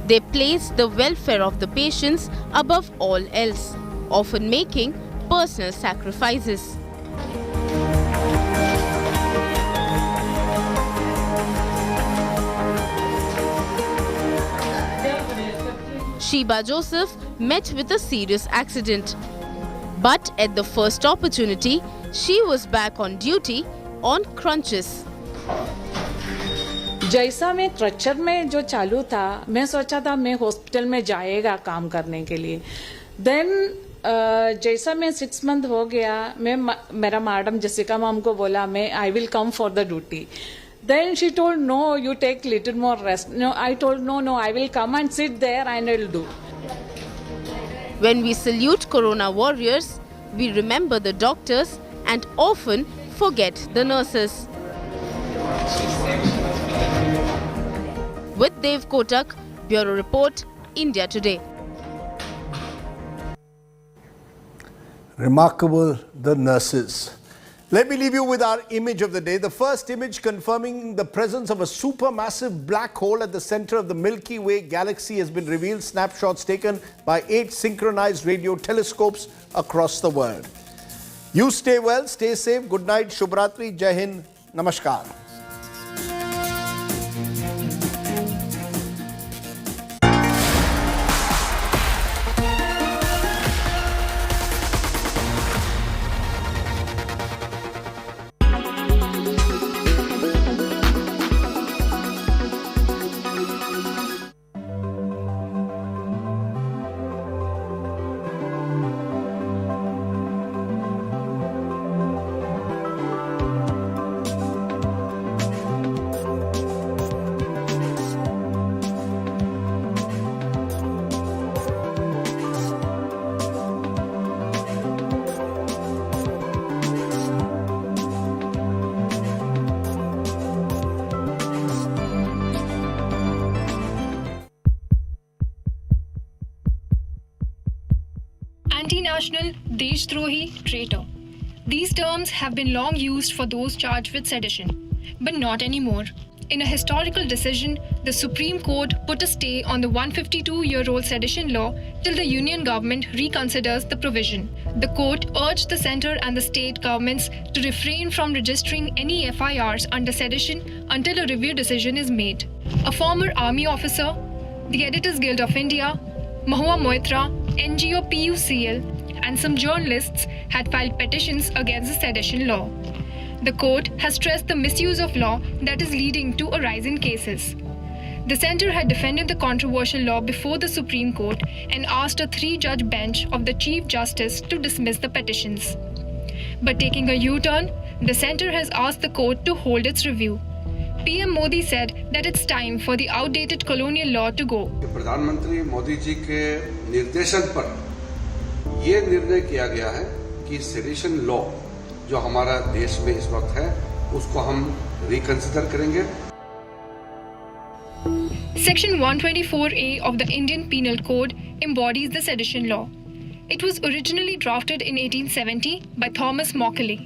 They place the welfare of the patients above all else, often making personal sacrifices. Sheba Joseph met with a serious accident. But at the first opportunity, she was back on duty on crutches. जैसा मैं क्रचर में जो चालू था, मैं सोचा था मैं हॉस्पिटल में जाएगा काम करने के लिए. देन जैसा मैं 6 मंथ हो गया, मेरा मैडम जसिका मैम को बोला मैं I will come for the duty. Then she told, no, you take little more rest. No, I told, no, I will come and sit there and I will do. When we salute Corona warriors, we remember the doctors and often forget the nurses. With Dev Kotak, Bureau Report, India Today. Remarkable, the nurses. Let me leave you with our image of the day. The first image confirming the presence of a supermassive black hole at the center of the Milky Way galaxy has been revealed. Snapshots taken by 8 synchronized radio telescopes across the world. You stay well, stay safe. Good night. Shubhratri. Jai Hind. Namaskar. Anti-national, Deshtrohi, traitor. These terms have been long used for those charged with sedition, but not anymore. In a historical decision, the Supreme Court put a stay on the 152-year-old sedition law till the Union government reconsiders the provision. The court urged the centre and the state governments to refrain from registering any FIRs under sedition until a review decision is made. A former army officer, the Editors Guild of India, Mahua Moitra, NGO PUCL, and some journalists had filed petitions against the sedition law. The court has stressed the misuse of law that is leading to a rise in cases. The centre had defended the controversial law before the Supreme Court and asked a 3-judge bench of the Chief Justice to dismiss the petitions. But taking a U-turn, the centre has asked the court to hold its review. PM Modi said that it's time for the outdated colonial law to go. प्रधानमंत्री मोदी जी के निर्देशन पर ये निर्णय किया गया है कि सेडिशन लॉ जो हमारा देश में इस वक्त है उसको हम रिकंसिडर करेंगे. Section 124A of the Indian Penal Code embodies the sedition law. It was originally drafted in 1870 by Thomas Macaulay.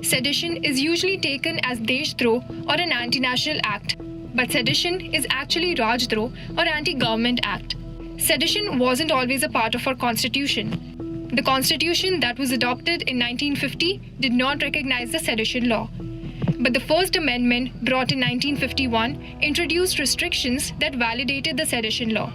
Sedition is usually taken as Deshdroh or an anti-national act, but sedition is actually Rajdroh or anti-government act. Sedition wasn't always a part of our constitution. The constitution that was adopted in 1950 did not recognize the sedition law. But the First Amendment, brought in 1951, introduced restrictions that validated the sedition law.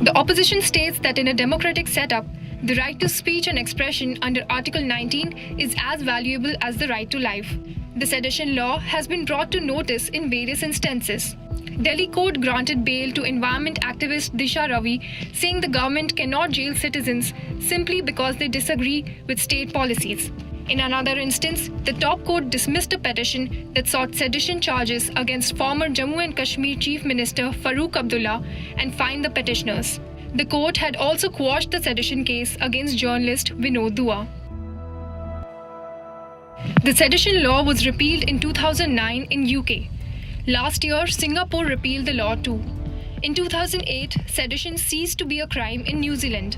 The opposition states that in a democratic setup, the right to speech and expression under Article 19 is as valuable as the right to life. The sedition law has been brought to notice in various instances. Delhi court granted bail to environment activist Disha Ravi, saying the government cannot jail citizens simply because they disagree with state policies. In another instance, the top court dismissed a petition that sought sedition charges against former Jammu and Kashmir Chief Minister Farooq Abdullah and fined the petitioners. The court had also quashed the sedition case against journalist Vinod Dua. The sedition law was repealed in 2009 in UK. Last year, Singapore repealed the law too. In 2008, sedition ceased to be a crime in New Zealand.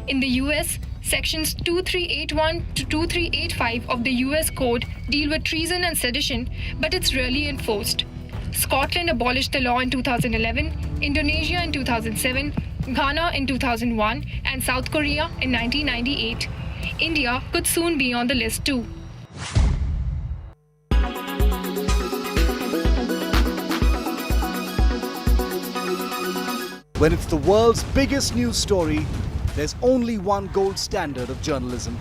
In the US, Sections 2381 to 2385 of the US Code deal with treason and sedition, but it's rarely enforced. Scotland abolished the law in 2011, Indonesia in 2007, Ghana in 2001, and South Korea in 1998. India could soon be on the list too. When it's the world's biggest news story, there's only one gold standard of journalism.